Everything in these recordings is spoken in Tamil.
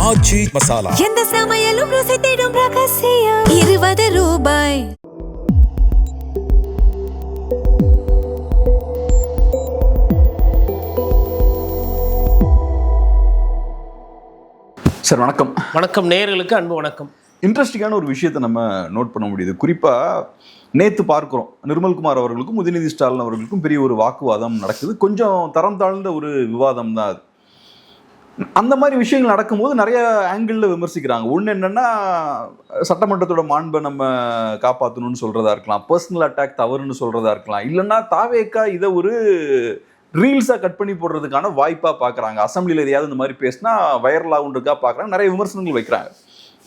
ஆச்சி மசாலா. எந்த சமையலும் ருசி தேடும் ரகசியம். 20 ரூபாய். சார் வணக்கம். வணக்கம் நேயர்களுக்கு அன்பு வணக்கம். இன்ட்ரெஸ்டிங்கான ஒரு விஷயத்தை நம்ம நோட் பண்ண முடியுது. குறிப்பாக நேற்று பார்க்குறோம், நிர்மல்குமார் அவர்களுக்கும் உதயநிதி ஸ்டாலின் அவர்களுக்கும் பெரிய ஒரு வாக்குவாதம் நடக்குது. கொஞ்சம் தரம் தாழ்ந்த ஒரு விவாதம் தான் அது. அந்த மாதிரி விஷயங்கள் நடக்கும்போது நிறைய ஆங்கிளில் விமர்சிக்கிறாங்க. ஒன்று என்னென்னா, சட்டமன்றத்தோட மாண்பை நம்ம காப்பாற்றணும்னு சொல்கிறதா இருக்கலாம், பர்சனல் அட்டாக் தவறுன்னு சொல்கிறதா இருக்கலாம், இல்லைன்னா தாவேக்கா இதை ஒரு ரீல்ஸாக கட் பண்ணி போடுறதுக்கான வாய்ப்பாக பார்க்குறாங்க. அசம்பிளியில் எதையாவது இந்த மாதிரி பேசினா வைரல் ஆகுன்றதுக்காக பார்க்குறாங்க. நிறைய விமர்சனங்கள் வைக்கிறாங்க.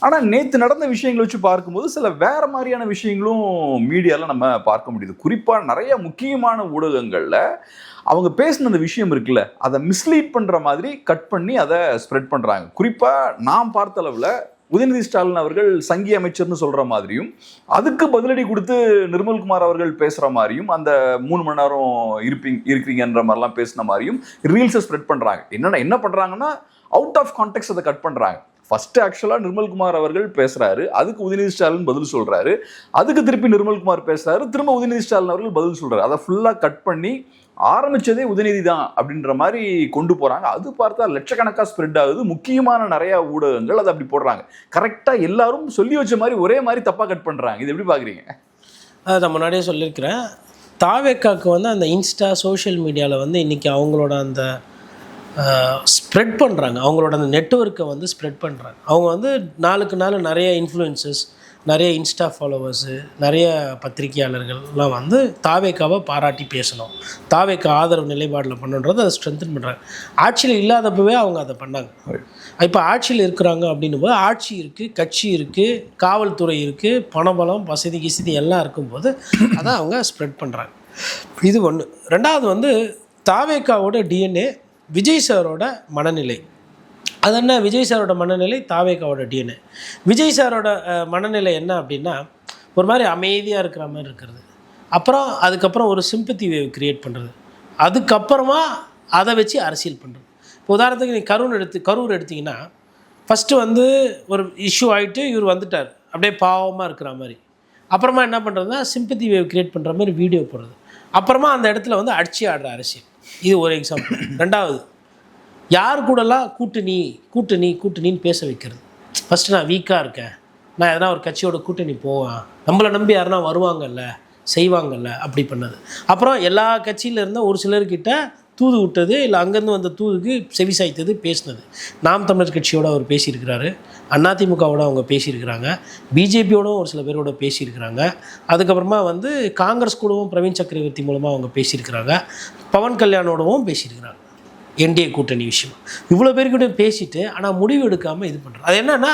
ஆனால் நேற்று நடந்த விஷயங்களை வச்சு பார்க்கும்போது சில வேறு மாதிரியான விஷயங்களும் மீடியாவில் நம்ம பார்க்க முடியுது. குறிப்பாக நிறைய முக்கியமான ஊடகங்களில் அவங்க பேசின அந்த விஷயம் இருக்குல்ல, அதை மிஸ்லீட் பண்ணுற மாதிரி கட் பண்ணி அதை ஸ்ப்ரெட் பண்ணுறாங்க. குறிப்பாக நாம் பார்த்த அளவில் உதயநிதி ஸ்டாலின் அவர்கள் சங்கி அமைச்சர்னு சொல்கிற மாதிரியும், அதுக்கு பதிலடி கொடுத்து நிர்மல்குமார் அவர்கள் பேசுகிற மாதிரியும், அந்த 3 மணி நேரம் இருக்கிறீங்கன்ற மாதிரிலாம் பேசின மாதிரியும் ரீல்ஸை ஸ்ப்ரெட் பண்ணுறாங்க. என்ன பண்ணுறாங்கன்னா, அவுட் ஆஃப் கான்டெக்ட் அதை கட் பண்ணுறாங்க. ஃபர்ஸ்ட் ஆக்சுவலாக நிர்மல்குமார் அவர்கள் பேசுகிறாரு, அதுக்கு உதயநிதி ஸ்டாலின் பதில் சொல்கிறாரு, அதுக்கு திருப்பி நிர்மல்குமார் பேசுகிறாரு, திரும்ப உதயநிதி ஸ்டாலின் அவர்கள் பதில் சொல்கிறாரு. அதை ஃபுல்லாக கட் பண்ணி ஆரம்பித்ததே உதயநிதி தான் அப்படின்ற மாதிரி கொண்டு போகிறாங்க. அது பார்த்தா லட்சக்கணக்காக ஸ்ப்ரெட் ஆகுது. முக்கியமான நிறையா ஊடகங்கள் அதை அப்படி போடுறாங்க. கரெக்டாக எல்லாரும் சொல்லி வச்ச மாதிரி ஒரே மாதிரி தப்பாக கட் பண்ணுறாங்க. இது எப்படி பார்க்குறீங்க? அதை நான் முன்னாடியே சொல்லியிருக்கிறேன். தாவேக்காவுக்கு வந்து அந்த இன்ஸ்டா சோஷியல் மீடியாவில் வந்து இன்றைக்கி அவங்களோட அந்த ஸ்ப்ரெட் பண்ணுறாங்க, அவங்களோட அந்த நெட்வொர்க்கை வந்து ஸ்ப்ரெட் பண்ணுறாங்க. அவங்க வந்து நாளுக்கு நாள் நிறைய இன்ஃப்ளூயன்சஸ், நிறைய இன்ஸ்டா ஃபாலோவர்ஸு, நிறைய பத்திரிகையாளர்கள்லாம் வந்து தாவேக்காவை பாராட்டி பேசணும், தாவேக்கா ஆதரவு நிலைப்பாடில் பண்ணுன்றது அதை ஸ்ட்ரென்தன் பண்ணுறாங்க. ஆட்சியில் இல்லாதப்பவே அவங்க அதை பண்ணாங்க. இப்போ ஆட்சியில் இருக்கிறாங்க அப்படின்னும் போது ஆட்சி இருக்குது, கட்சி இருக்குது, காவல்துறை இருக்குது, பணபலம், வசதி கிசதி எல்லாம் இருக்கும்போது அதை அவங்க ஸ்ப்ரெட் பண்ணுறாங்க. இது ஒன்று. ரெண்டாவது வந்து தாவேக்காவோட டிஎன்ஏ விஜய் சாரோட மனநிலை. அது என்ன, விஜய் சாரோட மனநிலை தாவேக்காவோட டிஎன்ஏ. விஜய் சாரோட மனநிலை என்ன அப்படின்னா, ஒரு மாதிரி அமைதியாக இருக்கிற மாதிரி இருக்கிறது, அப்புறம் அதுக்கப்புறம் ஒரு சிம்பத்தி வேவ் க்ரியேட் பண்ணுறது, அதுக்கப்புறமா அதை வச்சு அரசியல் பண்ணுறது. இப்போ உதாரணத்துக்கு நீ கரூர் எடுத்திங்கன்னா, ஃபஸ்ட்டு வந்து ஒரு இஷ்யூ ஆகிட்டு இவர் வந்துட்டார், அப்படியே பாவமாக இருக்கிற மாதிரி. அப்புறமா என்ன பண்ணுறதுனா சிம்பத்தி வேவ் க்ரியேட் பண்ணுற மாதிரி வீடியோ போடுறது, அப்புறமா அந்த இடத்துல வந்து அடிச்சு ஆடுற அரசியல். இது ஒரு எக்ஸாம்பிள். ரெண்டாவது, யார் கூடலாம் கூட்டணின்னு பேச வைக்கிறது. ஃபஸ்ட்டு நான் வீக்காக இருக்கேன், நான் எதனா ஒரு கட்சியோட கூட்டணி போவேன், நம்மளை நம்பி யாருனா வருவாங்கல்ல, செய்வாங்கல்ல, அப்படி பண்ணது. அப்புறம் எல்லா கட்சியில் இருந்த ஒரு சிலர்கிட்ட தூது விட்டது, இல்லை அங்கேருந்து வந்த தூதுக்கு செவி சாய்த்தது, பேசினது. நாம் தமிழர் கட்சியோடு அவர் பேசியிருக்கிறாரு, அதிமுகவோட அவங்க பேசியிருக்கிறாங்க, பிஜேபியோடவும் ஒரு சில பேரோட பேசியிருக்கிறாங்க, அதுக்கப்புறமா வந்து காங்கிரஸ் கூடவும் பிரவீன் சக்கரவர்த்தி மூலமாக அவங்க பேசியிருக்கிறாங்க, பவன் கல்யாணோடவும் பேசியிருக்கிறாங்க, என்டிஏ கூட்டணி விஷயம். இவ்வளோ பேர்கிட்ட பேசிட்டு ஆனால் முடிவு எடுக்காமல் இது பண்ணுறாங்க. அது என்னன்னா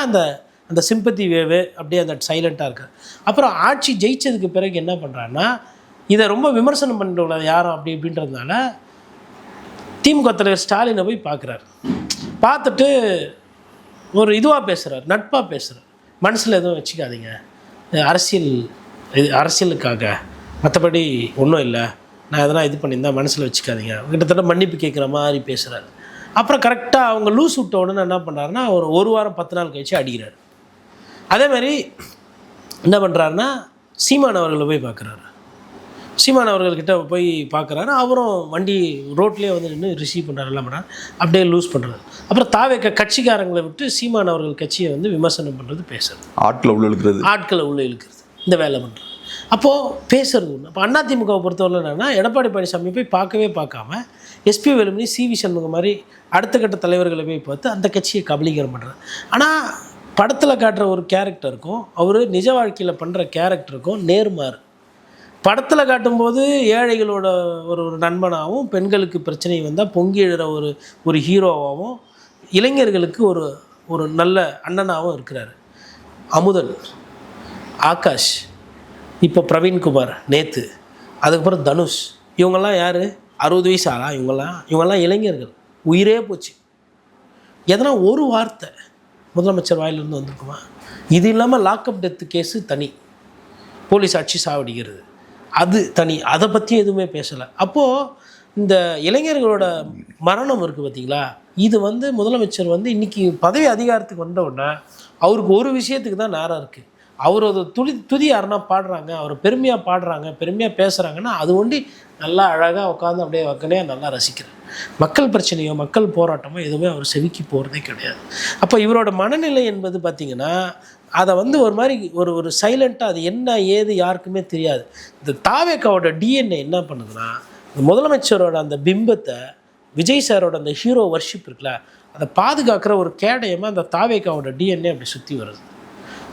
அந்த சிம்பத்தி வேவு அப்படியே அந்த சைலண்ட்டாக இருக்குது. அப்புறம் ஆட்சி ஜெயிச்சதுக்கு பிறகு என்ன பண்ணுறாங்கன்னா, இதை ரொம்ப விமர்சனம் பண்ணுறது யாரும் அப்படி இப்படின்றதுனால திமுக தலைவர் ஸ்டாலினை போய் பார்க்குறாரு. பார்த்துட்டு ஒரு இதுவாக பேசுகிறார், நட்பாக பேசுகிறார். மனசில் எதுவும் வச்சுக்காதீங்க, அரசியலுக்காக, மற்றபடி ஒன்றும் இல்லை, நான் எதனா இது பண்ணியிருந்தேன் மனசில் வச்சுக்காதீங்க, கிட்டத்தட்ட மன்னிப்பு கேட்குற மாதிரி பேசுகிறாரு. அப்புறம் கரெக்டாக அவங்க லூஸ் விட்ட உடனே என்ன பண்ணுறாருன்னா, ஒரு வாரம் 10 நாள் கழிச்சு அடிக்கிறார். அதேமாதிரி என்ன பண்ணுறாருன்னா, சீமான் அவர்களை போய் பார்க்குறாரு. சீமான் அவர்கள்கிட்ட போய் பார்க்குறாரு. அவரும் வண்டி ரோட்லேயே வந்து நின்று ரிசீவ் பண்ணுறாரு, எல்லாம் பண்ணுறாரு, அப்படியே லூஸ் பண்ணுறாரு. அப்புறம் தாவேக்க கட்சிக்காரங்களை விட்டு சீமான் அவர்கள் கட்சியை வந்து விமர்சனம் பண்ணுறது, பேசுறது, ஆட்களை உள்ளே இழுக்கிறது, இந்த வேலை பண்ணுறது. அப்போது பேசுறது ஒன்று. அப்போ அதிமுகவை பொறுத்தவரை என்னென்னா, எடப்பாடி பழனிசாமி போய் பார்க்காம எஸ்பி வேலுமணி, சிவி சண்முகம் மாதிரி அடுத்த கட்ட தலைவர்களை போய் பார்த்து அந்த கட்சியை கபலீகரம் பண்ணுறாரு. ஆனால் படத்தில் காட்டுற ஒரு கேரக்டருக்கும் அவர் நிஜ வாழ்க்கையில் பண்ணுற கேரக்டருக்கும் நேர்மாறு. படத்தில் காட்டும்போது ஏழைகளோட ஒரு நண்பனாகவும், பெண்களுக்கு பிரச்சனை வந்தால் பொங்கி எழுற ஒரு ஹீரோவாகவும், இளைஞர்களுக்கு ஒரு நல்ல அண்ணனாகவும் இருக்கிறாரு. அமுதன், ஆகாஷ், இப்போ பிரவீன்குமார் நேற்று, அதுக்கப்புறம் தனுஷ், இவங்கெல்லாம் யார், 60 வயசு ஆளா? இவங்கெல்லாம் இளைஞர்கள். உயிரே போச்சு. எதனா ஒரு வார்த்தை முதலமைச்சர் வாயிலிருந்து வந்திருக்குமா? இது இல்லாமல் லாக்அப் டெத்து கேஸு தனி, போலீஸ் அடிச்சு சாவடிக்கிறது அது தனி, அதை பற்றி எதுவுமே பேசலை. அப்போது இந்த இளைஞர்களோட மரணம் இருக்குது பார்த்தீங்களா, இது வந்து முதலமைச்சர் வந்து இன்றைக்கி பதவி அதிகாரத்துக்கு வந்த உடனே அவருக்கு ஒரு விஷயத்துக்கு தான் நேரம் இருக்குது. அவர் அதை துதி யாருன்னா பாடுறாங்க, அவர் பெருமையாக பாடுறாங்க, பெருமையாக பேசுகிறாங்கன்னா அது ஒண்டி நல்லா அழகாக உட்காந்து அப்படியே வக்கனையாக நல்லா ரசிக்கிறார். மக்கள் பிரச்சனையோ மக்கள் போராட்டமோ எதுவுமே அவர் செவிக்கு போகிறதே கிடையாது. அப்போ இவரோட மனநிலை என்பது பார்த்திங்கன்னா அதை வந்து ஒரு மாதிரி ஒரு சைலண்ட்டாக அது என்ன ஏது யாருக்குமே தெரியாது. இந்த தாவேக்காவோட டிஎன்ஏ என்ன பண்ணுதுன்னா, இந்த முதலமைச்சரோட அந்த பிம்பத்தை, விஜய் சாரோட அந்த ஹீரோ வர்ஷிப் இருக்குல்ல, அதை பாதுகாக்கிற ஒரு கேடயமாக அந்த தாவேக்காவோட டிஎன்ஏ அப்படி சுற்றி வருது.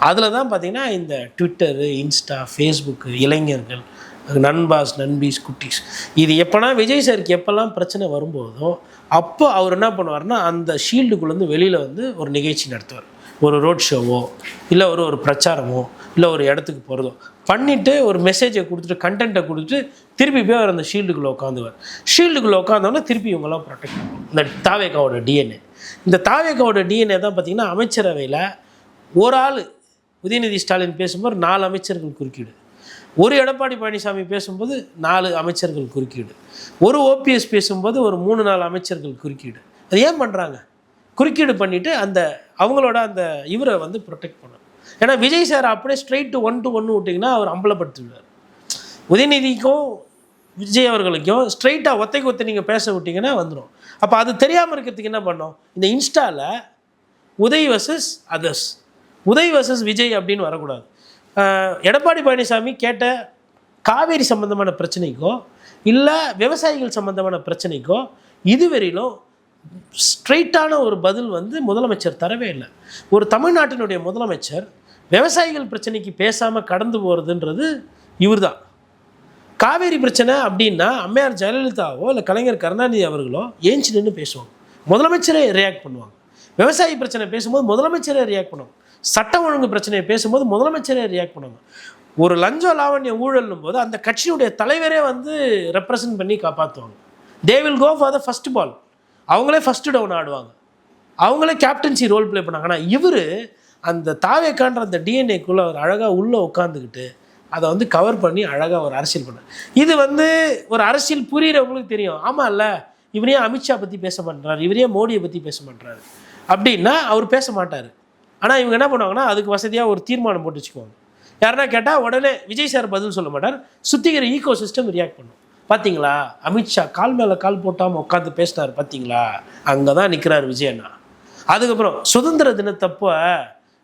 அதில் தான் பார்த்திங்கன்னா இந்த ட்விட்டரு, இன்ஸ்டா, ஃபேஸ்புக்கு, இளைஞர்கள், நண்பாஸ், நண்பீஸ், குட்டீஸ், இது எப்போனா விஜய் சாருக்கு எப்போல்லாம் பிரச்சனை வரும்போதோ அப்போ அவர் என்ன பண்ணுவார்னா அந்த ஷீல்டுக்குள்ளேருந்து வெளியில் வந்து ஒரு நிகழ்ச்சி நடத்துவார். ஒரு ரோட் ஷோவோ இல்லை ஒரு பிரச்சாரமோ இல்லை ஒரு இடத்துக்கு போகிறதோ பண்ணிவிட்டு ஒரு மெசேஜை கொடுத்துட்டு கண்டென்ட்டை கொடுத்துட்டு திருப்பி போய் அவர் அந்த ஷீல்டுக்குள்ளே உட்காந்துவார். ஷீல்டுக்குள்ளே உட்காந்தோன்னா திருப்பி இவங்கெல்லாம் ப்ரொடெக்ட் பண்ணுவோம். இந்த தாவேக்காவோட டிஎன்ஏ, இந்த தாவேக்காவோட டிஎன்ஏ தான் பார்த்திங்கன்னா அமைச்சரவையில் ஒரு ஆள் உதயநிதி ஸ்டாலின் பேசும்போது 4 அமைச்சர்கள் குறுக்கீடு, ஒரு எடப்பாடி பழனிசாமி பேசும்போது 4 அமைச்சர்கள் குறுக்கீடு, ஒரு ஓபிஎஸ் பேசும்போது ஒரு 3-4 அமைச்சர்கள் குறுக்கீடு. அது ஏன் பண்ணுறாங்க? குறுக்கீடு பண்ணிவிட்டு அந்த அவங்களோட அந்த இவரை வந்து ப்ரொடெக்ட் பண்ணணும். ஏன்னா விஜய் சார் அப்படியே ஸ்ட்ரைட்டு 1-to-1 விட்டிங்கன்னா அவர் அம்பலப்படுத்திடுவார். உதயநிதிக்கும் விஜய் அவர்களுக்கும் ஸ்ட்ரைட்டாக ஒத்தைக்கு ஒத்தை நீங்கள் பேச விட்டிங்கன்னா வந்துடும். அப்போ அது தெரியாமல் இருக்கிறதுக்கு என்ன பண்ணோம், இந்த இன்ஸ்டாவில் Uday versus others, Uday versus Vijay அப்படின்னு வரக்கூடாது. எடப்பாடி பழனிசாமி கேட்ட காவேரி சம்பந்தமான பிரச்சனைக்கோ இல்லை விவசாயிகள் சம்பந்தமான பிரச்சனைக்கோ இதுவரையிலும் ஸ்ட்ரெயிட்டான ஒரு பதில் வந்து முதலமைச்சர் தரவே இல்லை. ஒரு தமிழ்நாட்டினுடைய முதலமைச்சர் விவசாயிகள் பிரச்சனைக்கு பேசாமல் கடந்து போகிறதுன்றது இவர் தான். காவேரி பிரச்சனை அப்படின்னா அம்மையார் ஜெயலலிதாவோ இல்லை கலைஞர் கருணாநிதி அவர்களோ ஏஞ்சி நின்று பேசுவாங்க, முதலமைச்சரே ரியாக்ட் பண்ணுவாங்க. விவசாயி பிரச்சனை பேசும்போது முதலமைச்சரே ரியாக்ட் பண்ணுவாங்க. சட்டம் ஒழுங்கு பிரச்சனையை பேசும்போது முதலமைச்சரே ரியாக்ட் பண்ணுவாங்க. ஒரு லஞ்ச லாவண்ய ஊழல்னும் போது அந்த கட்சியுடைய தலைவரே வந்து ரெப்ரசன்ட் பண்ணி காப்பாற்றுவாங்க. They will go for the first ball, அவங்களே ஃபஸ்ட்டு டவுன் ஆடுவாங்க, அவங்களே கேப்டன்சி ரோல் ப்ளே பண்ணாங்க. ஆனால் இவர் அந்த தாவேக்கான்ற அந்த டிஎன்ஏக்குள்ளே அவர் அழகாக உள்ளே உட்காந்துக்கிட்டு அதை வந்து கவர் பண்ணி அழகாக ஒரு அரசியல் பண்ணார். இது வந்து ஒரு அரசியல் புரிகிறவங்களுக்கு தெரியும். ஆமாம் இல்லை, இவரே அமித்ஷா பற்றி பேச மாட்டார், இவரே மோடியை பற்றி பேச மாட்டார் அப்படின்னா அவர் பேச மாட்டார். ஆனால் இவங்க என்ன பண்ணுவாங்கன்னா அதுக்கு வசதியாக ஒரு தீர்மானம் போட்டு வச்சுக்குவாங்க. யாருன்னா கேட்டால் உடனே விஜய் சார் பதில் சொல்ல மாட்டார், சுத்திகிற ஈகோ சிஸ்டம் ரியாக்ட் பண்ணும். பார்த்தீங்களா அமித்ஷா கால் மேலே கால் போட்டாமல் உட்காந்து பேசினார், பார்த்தீங்களா அங்கே தான் நிற்கிறார் விஜயண்ணா. அதுக்கப்புறம் சுதந்திர தினத்தப்போ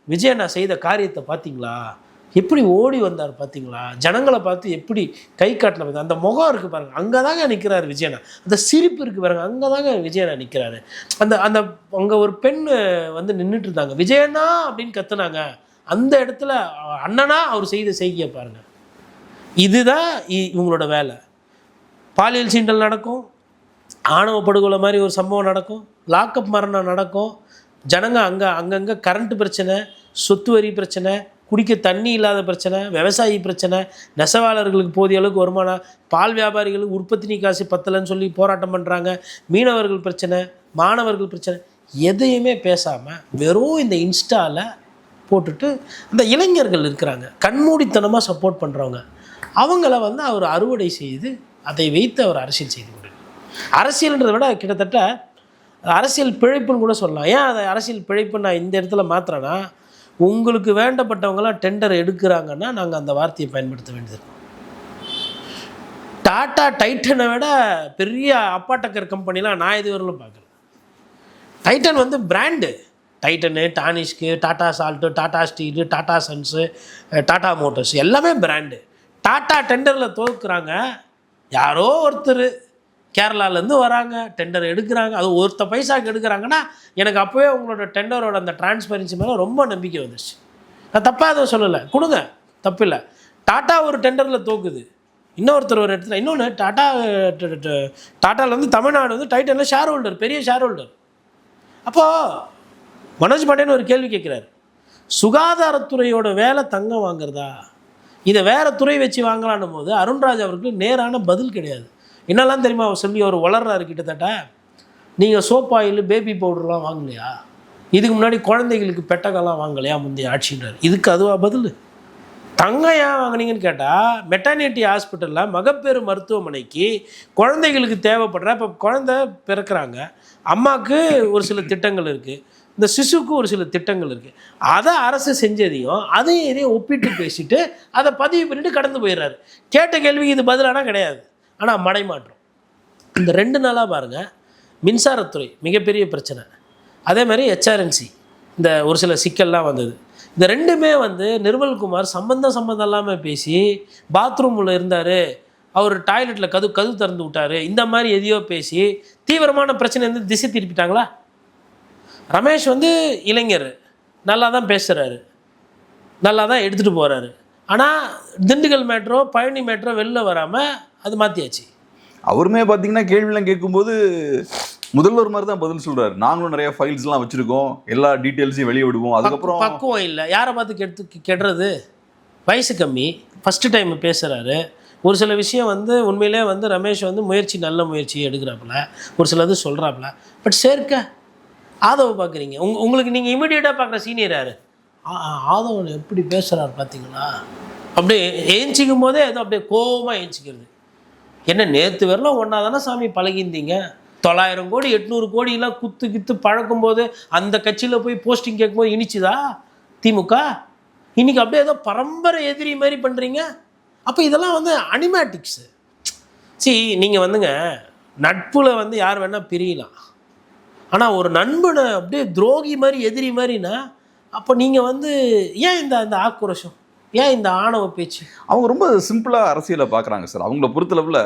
விஜயண்ணா செய்த காரியத்தை பார்த்தீங்களா, எப்படி ஓடி வந்தார் பார்த்தீங்களா, ஜனங்களை பார்த்து எப்படி கை காட்டின பார்த்து அந்த முகம் இருக்குது பாருங்கள், அங்கே தாங்க நிற்கிறார் விஜயண்ணா. அந்த சிரிப்பு இருக்குது பாருங்கள், அங்கே தாங்க விஜயண்ணா நிற்கிறாரு. அந்த அந்த அங்கே ஒரு பெண் வந்து நின்றுட்டு இருந்தாங்க, விஜயண்ணா அப்படின்னு கத்துனாங்க, அந்த இடத்துல அண்ணனா அவர் செய்த செய்தியை பாருங்கள். இதுதான் இவங்களோட வேலை. பாலியல் சீண்டல் நடக்கும், ஆணவ படுகொலை மாதிரி ஒரு சம்பவம் நடக்கும், லாக்அப் மரணம் நடக்கும், ஜனங்க அங்கங்கே கரண்ட் பிரச்சனை, சொத்து வரி பிரச்சனை, குடிக்க தண்ணி இல்லாத பிரச்சனை, விவசாயி பிரச்சனை, நெசவாளர்களுக்கு போதிய அளவுக்கு வருமானம், பால் வியாபாரிகளுக்கு உற்பத்தி காசு பத்தலைன்னு சொல்லி போராட்டம் பண்ணுறாங்க, மீனவர்கள் பிரச்சனை, மாணவர்கள் பிரச்சனை, எதையுமே பேசாமல் வெறும் இந்த இன்ஸ்டாவில் போட்டுட்டு அந்த இளைஞர்கள் இருக்கிறாங்க கண்மூடித்தனமாக சப்போர்ட் பண்ணுறவங்க, அவங்கள வந்து அவர் அறுவடை செய்து அதை வைத்து அவர் அரசியல் செய்து கொண்டிருக்கிறார். அரசியல்ன்றதை விட கிட்டத்தட்ட அரசியல் பிழைப்புன்னு கூட சொல்லலாம். ஏன் அதை அரசியல் பிழைப்பு நான் இந்த இடத்துல மாத்திரேன்னா, உங்களுக்கு வேண்டப்பட்டவங்களாம் டெண்டர் எடுக்கிறாங்கன்னா நாங்கள் அந்த வார்த்தையை பயன்படுத்த வேண்டியது. டாட்டா டைட்டனை விட பெரிய அப்பாட்டக்கர் கம்பெனிலாம் நான் இதுவரையிலும் பார்க்கல. டைட்டன் வந்து brand, Titan, Tanishq, Tata Salt, Tata Steel, Tata Sons, Tata Motors எல்லாமே பிராண்டு. டாட்டா டெண்டரில் தோற்குறாங்க, யாரோ ஒருத்தர் கேரளாலேருந்து வராங்க, டெண்டர் எடுக்கிறாங்க, அது ஒருத்த பைசாவுக்கு எடுக்கிறாங்கன்னா எனக்கு அப்போவே உங்களோட டெண்டரோட அந்த டிரான்ஸ்பரன்சி மேலே ரொம்ப நம்பிக்கை வந்துச்சு. நான் தப்பாக எதுவும் சொல்லலை, கொடுங்க தப்பில்லை. டாட்டா ஒரு டெண்டரில் தோக்குது, இன்னொருத்தர் ஒரு இடத்துல, இன்னொன்று டாட்டாவில் வந்து தமிழ்நாடு வந்து டைட்டனில் ஷேர் ஹோல்டர், பெரிய ஷேர் ஹோல்டர். அப்போது மனோஜ் பாண்டியன் ஒரு கேள்வி கேட்குறாரு, சுகாதாரத்துறையோட வேலை தங்கம் வாங்குறதா, இதை வேறு துறை வச்சு வாங்கலான்னும் போது அருண்ராஜ் அவருக்கு நேரான பதில் கிடையாது. என்னெல்லாம் தெரியுமா அவர் சொல்லி அவர் வளர்றாரு. கிட்டத்தட்ட நீங்கள் சோப் ஆயில், பேபி பவுடர்லாம் வாங்கலையா, இதுக்கு முன்னாடி குழந்தைகளுக்கு பெட்டகெல்லாம் வாங்கலையா முந்தைய ஆட்சின்றார். இதுக்கு அதுவா பதில்? தங்கம் ஏன் வாங்கினீங்கன்னு கேட்டால் மெட்டர்னிட்டி ஹாஸ்பிட்டலில் மகப்பேறு மருத்துவமனைக்கு குழந்தைகளுக்கு தேவைப்படுற இப்போ குழந்தை பிறக்கிறாங்க, அம்மாவுக்கு ஒரு சில திட்டங்கள் இருக்குது, இந்த சிசுக்கு ஒரு சில திட்டங்கள் இருக்குது. அதை அரசு செஞ்சதையும் அதையும் இதையும் ஒப்பிட்டு பேசிட்டு அதை பதிவு பண்ணிட்டு கடந்து போயிடுறாரு. கேட்ட கேள்விக்கு இது பதிலானா கிடையாது. ஆனால் மடைமாற்றம் இந்த 2 நாளாக பாருங்கள், மின்சாரத்துறை மிகப்பெரிய பிரச்சனை, அதே மாதிரி HRNC இந்த ஒரு சில சிக்கல்லாம் வந்தது. இந்த 2மே வந்து நிர்மல்குமார் சம்பந்தம் இல்லாமல் பேசி பாத்ரூமில் இருந்தார், அவர் டாய்லெட்டில் கதவு திறந்து விட்டார், இந்த மாதிரி எதையோ பேசி தீவிரமான பிரச்சனை வந்து திசை திருப்பிட்டாங்களா? ரமேஷ் வந்து இளைஞர், நல்லா தான் பேசுகிறாரு, நல்லா தான் எடுத்துகிட்டு போகிறாரு. ஆனால் திண்டுக்கல் மேட்ரோ பழனி மேட்ரோ வெளில வராமல் அது மாற்றியாச்சு. அவருமே பார்த்தீங்கன்னா கேள்வியெல்லாம் கேட்கும்போது முதல்வர் மாதிரி தான் பதில் சொல்கிறாரு. நாங்களும் நிறைய ஃபைல்ஸ்லாம் வச்சுருக்கோம், எல்லா டீட்டெயில்ஸையும் வெளியே விடுவோம். அதுக்கப்புறம் பக்குவம் இல்லை, யாரை பார்த்து கெடுறது? வயசு கம்மி, ஃபஸ்ட்டு டைம் பேசுகிறாரு. ஒரு சில விஷயம் வந்து உண்மையிலே வந்து ரமேஷ் வந்து நல்ல முயற்சி எடுக்கிறாப்புல, ஒரு சிலது சொல்கிறாப்புல. பட் சேர்க்க ஆதவ பார்க்குறீங்க, உங்களுக்கு நீங்கள் இமீடியட்டாக பார்க்குற சீனியர் யார்? ஆதவன் எப்படி பேசுகிறாரு பார்த்தீங்களா? அப்படியே ஏஞ்சிக்கும் போதே ஏதோ அப்படியே கோபமாக ஏஞ்சிக்கிறது. என்ன நேற்று வரலாம் ஒன்றா தானே சாமி பழகியிருந்தீங்க, 900 கோடி 800 கோடியெல்லாம் குத்து பழக்கும்போது அந்த கட்சியில் போய் போஸ்டிங் கேட்கும்போது இனிச்சுதா திமுக? இன்றைக்கி அப்படியே ஏதோ பரம்பரை எதிரி மாதிரி பண்ணுறீங்க. அப்போ இதெல்லாம் வந்து அனிமேட்டிக்ஸு. நீங்கள் வந்துங்க நட்பில் வந்து யார் வேணால் பிரியலாம், ஆனால் ஒரு நண்பனை அப்படியே துரோகி மாதிரி எதிரி மாதிரினா அப்போ நீங்கள் வந்து ஏன் இந்த ஆக்ரோஷம், ஏன் இந்த ஆணவ பேச்சு? அவங்க ரொம்ப சிம்பிளாக அரசியலை பார்க்குறாங்க சார். அவங்கள பொறுத்தளவில்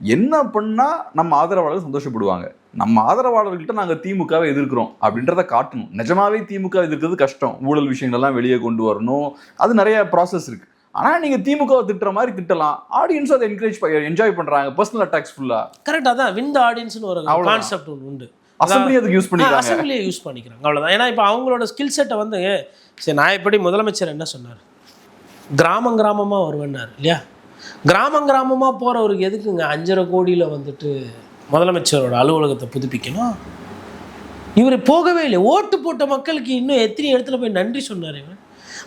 என்ன பண்ணால் நம்ம ஆதரவாளர்கள் சந்தோஷப்படுவாங்க, நம்ம ஆதரவாளர்கள்ட்ட நாங்கள் திமுகவை எதிர்க்கிறோம் அப்படின்றத காட்டணும். நிஜமாவே திமுக எதிர்க்கிறது கஷ்டம், ஊழல் விஷயங்கள்லாம் வெளியே கொண்டு வரணும், அது நிறைய ப்ராசஸ் இருக்குது. ஆனால் நீங்கள் திமுகவை திட்டுற மாதிரி திட்டலாம், ஆடியன்ஸும் அதை என்ஜாய் பண்ணுறாங்க. பர்சனல் அட்டாக்ஸ் ஃபுல்லாக கரெக்டாக தான் வின் த ஆடியன்ஸ்னு ஒரு கான்செப்ட் ஒன்று உண்டு. அசம்பிளி அதுக்கு யூஸ் பண்ணிக்கிறாங்க, அசம்பிளியை யூஸ் பண்ணிக்கிறாங்க, அவ்வளோதான். ஏன்னா இப்போ அவங்களோட ஸ்கில் செட்டை வந்து சரி, நான் எப்படி முதலமைச்சர் என்ன சொன்னார், கிராமமாக வருவேன்னார் இல்லையா? கிராமமாக போகிறவருக்கு எதுக்குங்க 5.5 கோடியில் வந்துட்டு முதலமைச்சரோட அலுவலகத்தை புதுப்பிக்கணும்? இவர் போகவே இல்லை. ஓட்டு போட்ட மக்களுக்கு இன்னும் எத்தனை இடத்துல போய் நன்றி சொன்னார் இவர்.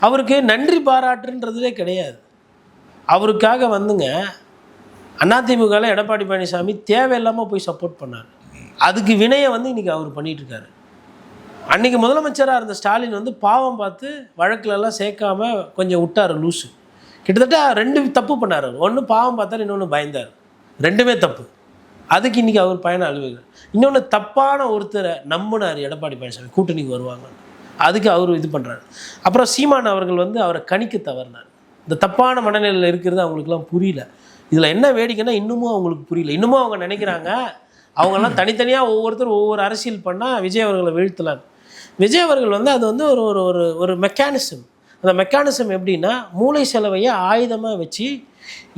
அவருக்கு நன்றி பாராட்டுன்றதுலே கிடையாது. அவருக்காக வந்துங்க அதிமுகவில் எடப்பாடி பழனிசாமி தேவையில்லாமல் போய் சப்போர்ட் பண்ணார். அதுக்கு வினையை வந்து இன்றைக்கி அவர் பண்ணிகிட்ருக்காரு. அன்றைக்கி முதலமைச்சராக இருந்த ஸ்டாலின் வந்து பாவம் பார்த்து வழக்கிலெல்லாம் சேர்க்காம கொஞ்சம் விட்டார் லூஸு. கிட்டத்தட்ட 2 தப்பு பண்ணார். ஒன்று பாவம் பார்த்தார், இன்னொன்று பயந்தார். 2மே தப்பு. அதுக்கு இன்றைக்கி அவர் பயணம் அலுவலர். இன்னொன்று தப்பான ஒருத்தரை நம்பினார் எடப்பாடி பழனிசாமி கூட்டணிக்கு வருவாங்க, அதுக்கு அவர் இது பண்ணுறாரு. அப்புறம் சீமான் அவர்கள் வந்து அவரை கணிக்க தவறினார். இந்த தப்பான மனநிலையில் இருக்கிறது அவங்களுக்குலாம் புரியல. இதில் என்ன வேடிக்கைன்னா இன்னமும் அவங்களுக்கு புரியல. இன்னமும் அவங்க நினைக்கிறாங்க அவங்கெல்லாம் தனித்தனியாக ஒவ்வொரு அரசியல் பண்ணால் விஜய் அவர்களை வீழ்த்தலான்னு. விஜய் அவர்கள் வந்து அது வந்து ஒரு மெக்கானிசம். அந்த மெக்கானிசம் எப்படின்னா, மூளை செலவையை ஆயுதமாக வச்சு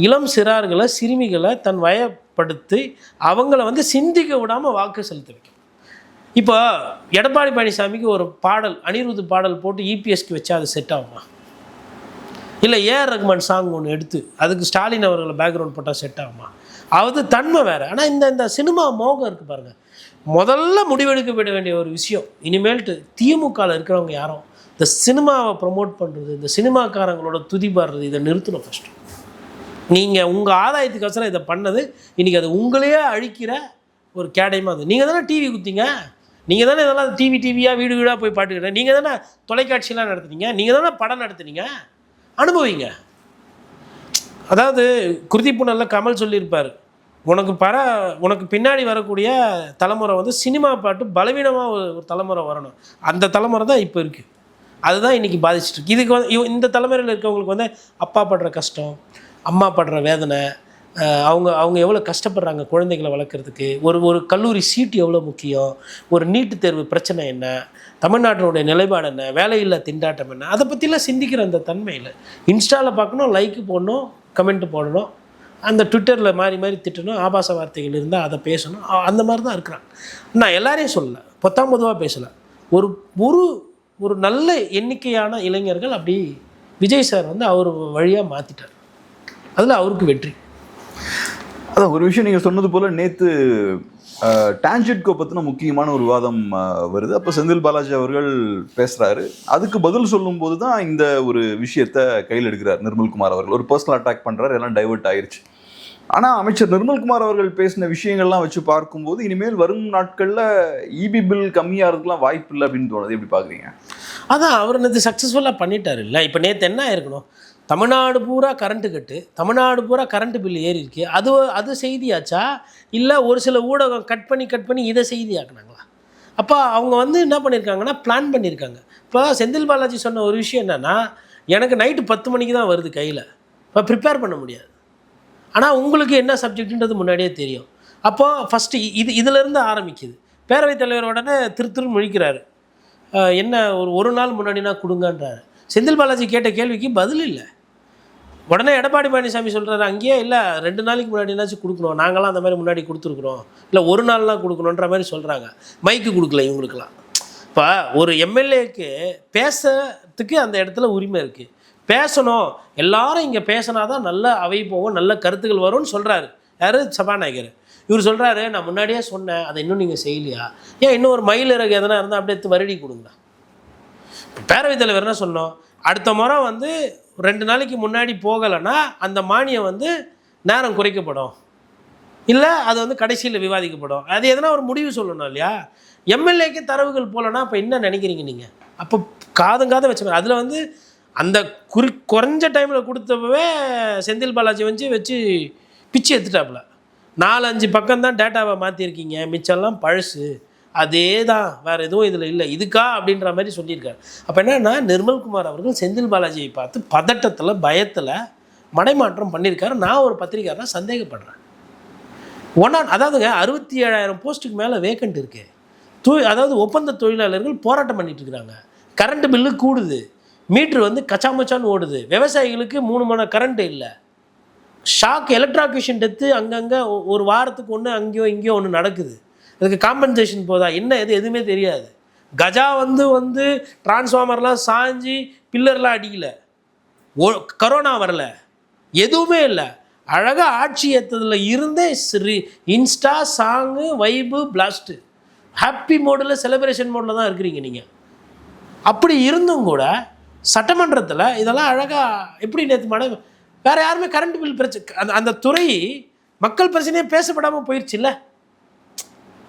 இளம் சிறார்களை சிறுமிகளை தன் வயப்படுத்தி அவங்கள வந்து சிந்திக்க விடாமல் வாக்கு செலுத்த வைக்கும். இப்போ எடப்பாடி பழனிசாமிக்கு ஒரு பாடல், அனிருத் பாடல் போட்டு இபிஎஸ்க்கு வச்சா அது செட் ஆகுமா? இல்லை ஏஆர் ரஹ்மான் சாங் ஒன்று எடுத்து அதுக்கு ஸ்டாலின் அவர்களை பேக்ரவுண்ட் போட்டால் செட் ஆகுமா? அது தன்மை வேறு. ஆனால் இந்த சினிமா மோகம் இருக்குது பாருங்கள். முதல்ல முடிவெடுக்க விட வேண்டிய ஒரு விஷயம், இனிமேல்ட்டு திமுகவில் இருக்கிறவங்க யாரும் இந்த சினிமாவை ப்ரமோட் பண்ணுறது, இந்த சினிமாக்காரங்களோட துதி பாடுறது, இதை நிறுத்தணும் ஃபஸ்ட்டு. நீங்கள் உங்கள் ஆதாயத்துக்கோசரம் இதை பண்ணது இன்றைக்கி அது உங்களையே அழிக்கிற ஒரு கேடயமாக அது. நீங்கள் தானே டிவி குத்திங்க, நீங்கள் தானே இதெல்லாம் டிவியாக வீடாக போய் பாட்டுக்கிட்டேன், நீங்கள் தானே தொலைக்காட்சியெலாம் நடத்துனீங்க, நீங்கள் தானே படம் நடத்துனீங்க, அனுபவிங்க. அதாவது குருதிப்பு நல்ல கமல் சொல்லியிருப்பார், உனக்கு பின்னாடி வரக்கூடிய தலைமுறை வந்து சினிமா பாட்டு பலவீனமாக ஒரு தலைமுறை வரணும். அந்த தலைமுறை தான் இப்போ இருக்குது, அதுதான் இன்றைக்கி பாதிச்சிட்ருக்கு. இதுக்கு வந்து இந்த தலைமுறையில் இருக்கவங்களுக்கு வந்து அப்பா படுற கஷ்டம், அம்மா படுற வேதனை, அவங்க எவ்வளோ கஷ்டப்படுறாங்க குழந்தைகளை வளர்க்குறதுக்கு, ஒரு கல்லூரி சீட்டு எவ்வளோ முக்கியம், ஒரு நீட்டு தேர்வு பிரச்சனை என்ன, தமிழ்நாட்டினுடைய நிலைப்பாடு என்ன, வேலையில்லா திண்டாட்டம் என்ன, அதை பற்றிலாம் சிந்திக்கிற அந்த தன்மையில் இன்ஸ்டாவில் பார்க்கணும், லைக்கு போடணும், கமெண்ட்டு போடணும், அந்த ட்விட்டரில் மாறி திட்டணும், ஆபாச வார்த்தைகள் இருந்தால் அதை பேசணும், அந்த மாதிரி தான் இருக்கிறாங்க. நான் எல்லாரையும் சொல்லலை, பொதுவாக பேசலை. ஒரு நல்ல எண்ணிக்கையான இளைஞர்கள் அப்படி விஜய் சார் வந்து அவர் வழியாக மாற்றிட்டார், அதில் அவருக்கு வெற்றி. அதான் ஒரு விஷயம் நீங்கள் சொன்னது போல் நேற்று டான்ஜெட்கோ பற்றின முக்கியமான ஒரு விவாதம் வருது. அப்போ செந்தில் பாலாஜி அவர்கள் பேசுகிறாரு. அதுக்கு பதில் சொல்லும்போது தான் இந்த ஒரு விஷயத்தை கையில் எடுக்கிறார் நிர்மல்குமார் அவர்கள். ஒரு பர்சனல் அட்டாக் பண்ணுறாரு, எல்லாம் டைவர்ட் ஆயிடுச்சு. ஆனால் அமைச்சர் நிர்மல்குமார் அவர்கள் பேசின விஷயங்கள்லாம் வச்சு பார்க்கும்போது இனிமேல் வரும் நாட்களில் இபி பில் கம்மியாகிறதுக்குலாம் வாய்ப்பு இல்லை அப்படின்னு தோணுது. எப்படி பார்க்குறீங்க? அதான் அவர் நேற்று சக்ஸஸ்ஃபுல்லாக பண்ணிட்டார் இல்லை. இப்போ நேற்று என்ன இருக்கணும், தமிழ்நாடு பூரா கரண்ட்டு கட்டு, தமிழ்நாடு பூரா கரண்ட்டு பில் ஏறி இருக்கு, அது செய்தியாச்சா இல்லை ஒரு சில ஊடகம் கட் பண்ணி இதை செய்தியாக்குனாங்களா? அப்போ அவங்க வந்து என்ன பண்ணியிருக்காங்கன்னா பிளான் பண்ணியிருக்காங்க. இப்போ செந்தில் பாலாஜி சொன்ன ஒரு விஷயம் என்னென்னா, எனக்கு நைட்டு 10 மணிக்கு தான் வருது கையில், இப்போ ப்ரிப்பேர் பண்ண முடியாது. ஆனால் உங்களுக்கு என்ன சப்ஜெக்டுன்றது முன்னாடியே தெரியும். அப்போது ஃபஸ்ட்டு இதிலேருந்து ஆரம்பிக்குது. பேரவைத் தலைவர் உடனே திரு முழிக்கிறாரு, என்ன ஒரு நாள் முன்னாடினா கொடுங்கன்றாரு. செந்தில் பாலாஜி கேட்ட கேள்விக்கு பதில் இல்லை. உடனே எடப்பாடி பழனிசாமி சொல்கிறாரு, அங்கேயே இல்லை 2 நாளைக்கு முன்னாடினாச்சும் கொடுக்கணும், நாங்களாம் அந்த மாதிரி முன்னாடி கொடுத்துருக்குறோம், இல்லை ஒரு நாள்லாம் கொடுக்கணுன்ற மாதிரி சொல்கிறாங்க. மைக்கு கொடுக்கல இவங்களுக்கெல்லாம். இப்போ ஒரு எம்எல்ஏக்கு பேசுறதுக்கு அந்த இடத்துல உரிமை இருக்குது, பேசணும், எல்லாரும் இங்கே பேசினா தான் நல்ல அவை போகும், நல்ல கருத்துக்கள் வரும்னு சொல்கிறாரு. யார்? சபாநாயகர். இவர் சொல்கிறாரு, நான் முன்னாடியே சொன்னேன், அதை இன்னும் நீங்கள் செய்யலையா? ஏன் இன்னும் ஒரு மயில் இறகு எதனா இருந்தால் அப்படியே எடுத்து வருடி கொடுங்கண்ணா. இப்போ பேரவைத் தலைவர் என்ன சொன்னோம், அடுத்த முறை வந்து 2 நாளைக்கு முன்னாடி போகலைன்னா அந்த மானியம் வந்து நேரம் குறைக்கப்படும், இல்லை அது வந்து கடைசியில் விவாதிக்கப்படும். அது எதனா ஒரு முடிவு சொல்லணும் இல்லையா? எம்எல்ஏக்கு தரவுகள் போகலன்னா அப்போ என்ன நினைக்கிறீங்க நீங்கள்? அப்போ காதம் வச்சு அதில் வந்து அந்த குறைஞ்ச டைமில் கொடுத்தப்பவே செந்தில் பாலாஜி வச்சு பிச்சு எடுத்துட்டாப்புல. 4-5 பக்கம்தான் டேட்டாவை மாற்றிருக்கீங்க, மிச்சம்லாம் பழசு, அதே தான், வேறு எதுவும் இதில் இல்லை, இதுக்கா அப்படின்ற மாதிரி சொல்லியிருக்காரு. அப்போ என்னென்னா நிர்மல்குமார் அவர்கள் செந்தில் பாலாஜியை பார்த்து பதட்டத்தில் பயத்தில் மடைமாற்றம் பண்ணியிருக்காரு. நான் ஒரு பத்திரிக்கையாளராக சந்தேகப்படுறேன். அதாவதுங்க 67,000 போஸ்ட்டுக்கு மேலே வேக்கண்ட் இருக்குது. அதாவது ஒப்பந்த தொழிலாளர்கள் போராட்டம் பண்ணிட்டு இருக்கிறாங்க. கரண்ட் பில்லு கூடுது, மீட்ரு வந்து கச்சாமச்சான்னு ஓடுது, விவசாயிகளுக்கு 3 மணி கரண்ட்டு இல்லை, ஷாக் எலக்ட்ராக்யூஷன் டெத்து அங்கங்கே ஒரு வாரத்துக்கு ஒன்று அங்கேயோ இங்கேயோ ஒன்று நடக்குது. அதுக்கு காம்பன்சேஷன் போதா என்ன எதுவுமே தெரியாது. கஜா வந்து டிரான்ஸ்ஃபார்மர்லாம் சாஞ்சி பில்லர்லாம் அடிக்கலை, கரோனா வரல, எதுவுமே இல்லை. அழகாக ஆட்சி ஏற்றதில் இருந்தே Insta song vibe blast happy மோடில் செலிப்ரேஷன் மோடில் தான் இருக்கிறீங்க நீங்கள். அப்படி இருந்தும் கூட சட்டமன்றத்தில் இதெல்லாம் அழகாக எப்படி நேற்று வேறு யாருமே கரண்ட் பில் பிரச்சனை அந்த துறை மக்கள் பிரச்சனையே பேசப்படாமல் போயிடுச்சு இல்லை.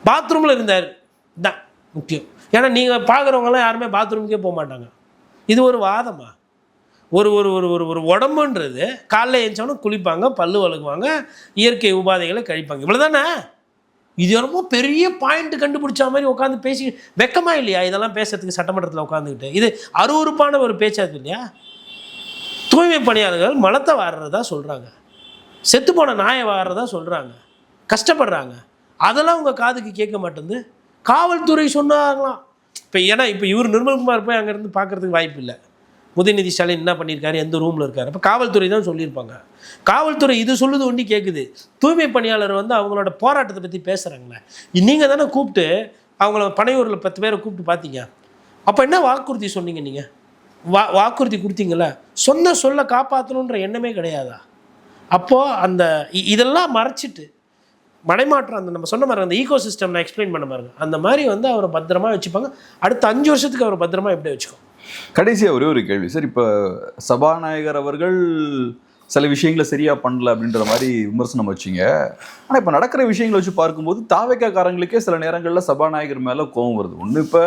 பாத்ரூமில் இருந்தார் தான் முக்கியம். ஏன்னா நீங்கள் பார்க்குறவங்களாம் யாருமே பாத்ரூமுக்கே போக மாட்டாங்க. இது ஒரு வாதமா? ஒரு ஒரு ஒரு ஒரு ஒரு உடம்புன்றது காலைல எழுந்தவொடனே குளிப்பாங்க, பல்லு வளக்குவாங்க, இயற்கை உபாதைகளை கழிப்பாங்க, இவ்வளோ தானே. இது ரொம்ப பெரிய பாயிண்ட் கண்டுபிடிச்ச மாதிரி உட்காந்து பேசி வெக்கமா இல்லையா இதெல்லாம் பேசுறதுக்கு சட்டமன்றத்தில் உட்காந்துக்கிட்டு? இது அருவருப்பான ஒரு பேச்சாது இல்லையா? தூய்மை பணியாளர்கள் மலத்தை வாடுறதா சொல்கிறாங்க, செத்து போன நாயை வாடுறதா சொல்கிறாங்க, கஷ்டப்படுறாங்க. அதெல்லாம் உங்கள் காதுக்கு கேட்க மாட்டேங்குது. காவல்துறை சொன்னாங்களாம். இப்போ இவர் நிர்மல்குமார் போய் அங்கேருந்து பார்க்குறதுக்கு வாய்ப்பு இல்லை. உதயநிதி ஸ்டாலின் என்ன பண்ணியிருக்காரு, எந்த ரூமில் இருக்கார், அப்போ காவல்துறை தான் சொல்லியிருப்பாங்க. காவல்துறை இது சொல்லுது ஒண்டி கேட்குது. தூய்மை பணியாளர் வந்து அவங்களோட போராட்டத்தை பற்றி பேசுகிறாங்களே, நீங்கள் தானே கூப்பிட்டு அவங்கள பனையூரில் 10 பேரை கூப்பிட்டு பார்த்தீங்க. அப்போ என்ன வாக்குறுதி சொன்னீங்க? நீங்கள் வாக்குறுதி கொடுத்தீங்கள, சொல்ல காப்பாற்றணுன்ற எண்ணமே கிடையாதா? அப்போது அந்த இதெல்லாம் மறைச்சிட்டு மடைமாற்றம் அந்த நம்ம சொன்ன மாதிரி அந்த ஈகோ சிஸ்டம் நான் எக்ஸ்பிளைன் பண்ண பாருங்க, அந்த மாதிரி வந்து அவரை பத்திரமா வச்சுப்பாங்க. அடுத்த 5 வருஷத்துக்கு அவரை பத்திரமா எப்படி வச்சுக்கோங்க. கடைசியாக ஒரே ஒரு கேள்வி சார். இப்போ சபாநாயகர் அவர்கள் சில விஷயங்களை சரியாக பண்ணல அப்படின்ற மாதிரி விமர்சனம் வச்சிங்க. ஆனால் இப்போ நடக்கிற விஷயங்களை வச்சு பார்க்கும்போது தாவேக்காரங்களுக்கே சில நேரங்களில் சபாநாயகர் மேலே கோபம் வருது. ஒன்று இப்போ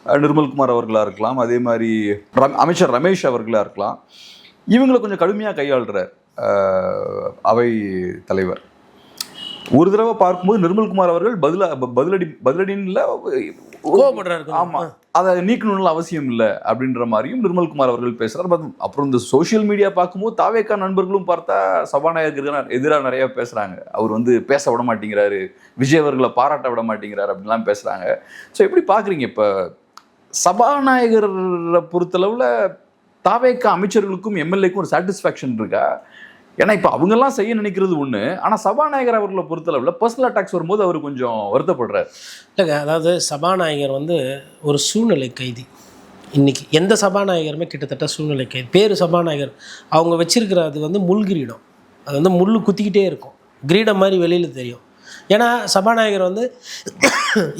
நிர்மல்குமார் அவர்களாக இருக்கலாம், அதே மாதிரி அமைச்சர் ரமேஷ் அவர்களாக இருக்கலாம். இவங்களை கொஞ்சம் கடுமையாக கையாளுறார் அவை தலைவர். ஒரு தடவை பார்க்கும்போது நிர்மல்குமார் அவர்கள் பதிலடின்னு ஆமாம் அதை நீக்கணும்னு அவசியம் இல்லை அப்படின்ற மாதிரியும் நிர்மல்குமார் அவர்கள் பேசுகிறார். அப்புறம் இந்த சோஷியல் மீடியா பார்க்கும்போது தாவேக்கா நண்பர்களும் பார்த்தா சபாநாயகருக்கு எதிராக நிறைய பேசுகிறாங்க. அவர் வந்து பேச விட மாட்டேங்கிறாரு, விஜய் அவர்களை பாராட்ட விட மாட்டேங்கிறாரு அப்படின்லாம் பேசுகிறாங்க. ஸோ எப்படி பார்க்குறீங்க இப்போ சபாநாயகரை பொறுத்தளவில் தாவேக்கா அமைச்சர்களுக்கும் எம்எல்ஏக்கும் ஒரு சாட்டிஸ்ஃபேக்ஷன் இருக்கா? ஏன்னா இப்போ அவங்கெல்லாம் செய்ய நினைக்கிறது ஒன்று, ஆனால் சபாநாயகர் அவர்களை பொறுத்தளவில் பர்சனல் அட்டாக்ஸ் வரும்போது அவர் கொஞ்சம் வருத்தப்படுறார். இல்லைங்க, அதாவது சபாநாயகர் வந்து ஒரு சூழ்நிலை கைதி. இன்றைக்கி எந்த சபாநாயகருமே கிட்டத்தட்ட சூழ்நிலை கைதி. பேர் சபாநாயகர், அவங்க வச்சிருக்கிற அது வந்து முள் கிரீடம், அது வந்து முள் குத்திக்கிட்டே இருக்கும், கிரீடம் மாதிரி வெளியில் தெரியும். ஏன்னா சபாநாயகர் வந்து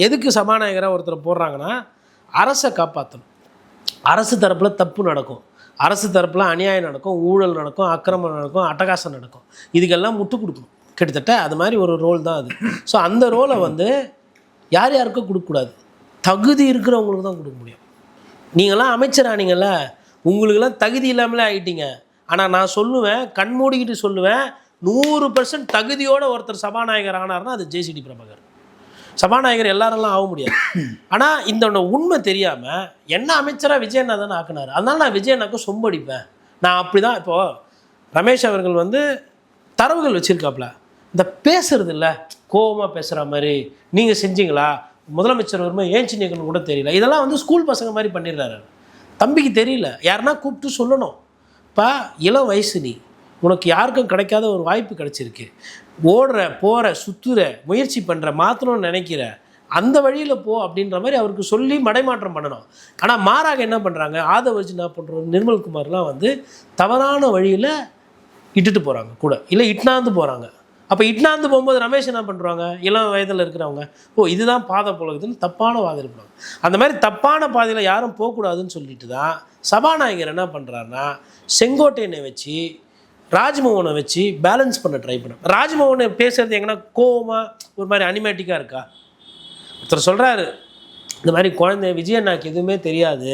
எதுக்கு சபாநாயகராக ஒருத்தர் போடுறாங்கன்னா அரசை காப்பாற்றணும். அரசு தரப்பில் தப்பு நடக்கும், அரசு தரப்பில் அநியாயம் நடக்கும், ஊழல் நடக்கும், அக்கிரமம் நடக்கும், அட்டகாசம் நடக்கும். இதுக்கெல்லாம் முட்டு கொடுக்கணும். கிட்டத்தட்ட அது மாதிரி ஒரு ரோல் தான் அது. ஸோ அந்த ரோலை வந்து யார் யாருக்கும் கொடுக்கக்கூடாது, தகுதி இருக்கிறவங்களுக்கு தான் கொடுக்க முடியும். நீங்களாம் அமைச்சரானீங்கள்ல, உங்களுக்கெல்லாம் தகுதி இல்லாமலே ஆகிட்டீங்க. ஆனால் நான் சொல்லுவேன், கண்மூடிக்கிட்டு சொல்லுவேன், 100% தகுதியோடு ஒருத்தர் சபாநாயகர் ஆனார்னா அது ஜேசிடி பிரபாகர். சபாநாயகர் எல்லாரெல்லாம் ஆக முடியாது. ஆனால் இந்த உண்மை தெரியாமல் என்ன அமைச்சராக விஜயண்ணா தானே ஆக்குனார். அதனால் நான் விஜயண்ணாக்கு சொம்படிப்பேன். நான் அப்படி தான். இப்போது ரமேஷ் அவர்கள் வந்து தரவுகள் வச்சுருக்காப்புல, இந்த பேசுறது இல்லை, கோபமாக பேசுகிற மாதிரி நீங்கள் செஞ்சீங்களா, முதலமைச்சர் வரும்போது ஏன் சின்னக்கணும் கூட தெரியல, இதெல்லாம் வந்து ஸ்கூல் பசங்க மாதிரி பண்ணிடுறாரு. தம்பிக்கு தெரியல, யாருன்னா கூப்பிட்டு சொல்லணும், இப்போ இளம் வயசு, நீ உனக்கு யாருக்கும் கிடைக்காத ஒரு வாய்ப்பு கிடச்சிருக்கு, ஓடுற போகிற சுற்றுற முயற்சி பண்ணுற மாற்றணும்னு நினைக்கிற, அந்த வழியில் போ அப்படின்ற மாதிரி அவருக்கு சொல்லி மடைமாற்றம் பண்ணணும். ஆனால் மாறாக என்ன பண்ணுறாங்க, ஆதவர்ஜி என்ன பண்ணுறோம், நிர்மல்குமார்லாம் வந்து தவறான வழியில் இட்டுட்டு போகிறாங்க கூட, இல்லை இட்னாந்து போகிறாங்க. அப்போ இட்னாந்து போகும்போது ரமேஷ் என்ன பண்ணுறாங்க, இளம் வயதில் இருக்கிறவங்க, இதுதான் பாதை போலகுதுன்னு தப்பான பாதை இருப்பாங்க. அந்த மாதிரி தப்பான பாதையில் யாரும் போகக்கூடாதுன்னு சொல்லிட்டு தான் சபாநாயகர் என்ன பண்ணுறாருன்னா செங்கோட்டையனை வச்சு ராஜ்மோகனை வச்சு பேலன்ஸ் பண்ண ட்ரை பண்ண. ராஜ்மோகனை பேசுகிறது எங்கன்னா கோவமாக ஒரு மாதிரி அனிமேட்டிக்காக இருக்கா. ஒருத்தர் சொல்கிறாரு, இந்த மாதிரி குழந்தை விஜயண்ணாக்கு எதுவுமே தெரியாது,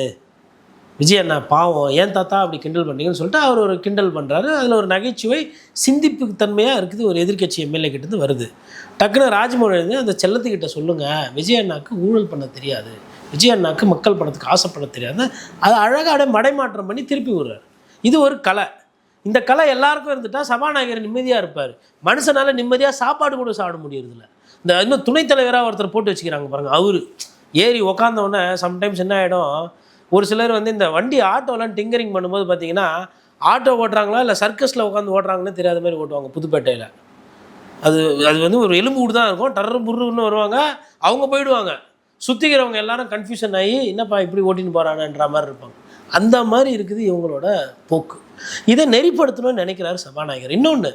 விஜயண்ணா பாவம், ஏன் தாத்தா அப்படி கிண்டல் பண்ணுறீங்கன்னு சொல்லிட்டு அவர் ஒரு கிண்டல் பண்ணுறாரு. அதில் ஒரு நகைச்சுவை சிந்திப்பு தன்மையாக இருக்குது. ஒரு எதிர்க்கட்சி எம்எல்ஏ கிட்டேருந்து வருது. டக்குன்னு ராஜ்மோகன் எழுந்து அந்த செல்லத்துக்கிட்ட சொல்லுங்கள், விஜயண்ணாக்கு ஊழல் பண்ண தெரியாது, விஜயண்ணாக்கு மக்கள் பணத்துக்கு ஆசைப்பட தெரியாது. அதை அழகாக மடைமாற்றம் பண்ணி திருப்பி விடுறாரு. இது ஒரு கலை. இந்த கலை எல்லாருக்கும் இருந்துட்டால் சபாநாயகர் நிம்மதியாக இருப்பார். மனுஷனால் நிம்மதியாக சாப்பாடு கூட சாப்பிட முடியறதில்ல. இந்த இன்னும் துணைத் தலைவராக ஒருத்தர் போட்டு வச்சுக்கிறாங்க பாருங்கள், அவர் ஏறி உக்காந்தவுடனே சம்டைம்ஸ் என்ன ஆகிடும், ஒரு சிலர் வந்து இந்த வண்டி ஆட்டோலாம் டிங்கரிங் பண்ணும்போது பார்த்தீங்கன்னா ஆட்டோ ஓட்டுறாங்களா இல்லை சர்க்கஸில் உட்காந்து ஓட்டுறாங்கன்னு தெரியாத மாதிரி ஓட்டுவாங்க. புதுப்பேட்டையில் அது வந்து ஒரு எலும்பு கூடு தான் இருக்கும், டர்ரு புருன்னு வருவாங்க, அவங்க போயிடுவாங்க. சுற்றிக்கிறவங்க எல்லாரும் கன்ஃபியூஷன் ஆகி என்னப்பா இப்படி ஓட்டின்னு போகிறானன்ற மாதிரி இருப்பாங்க. அந்த மாதிரி இருக்குது இவங்களோட போக்கு. இதை நெறிப்படுத்தணும்னு நினைக்கிறாரு சபாநாயகர். இன்னொன்று,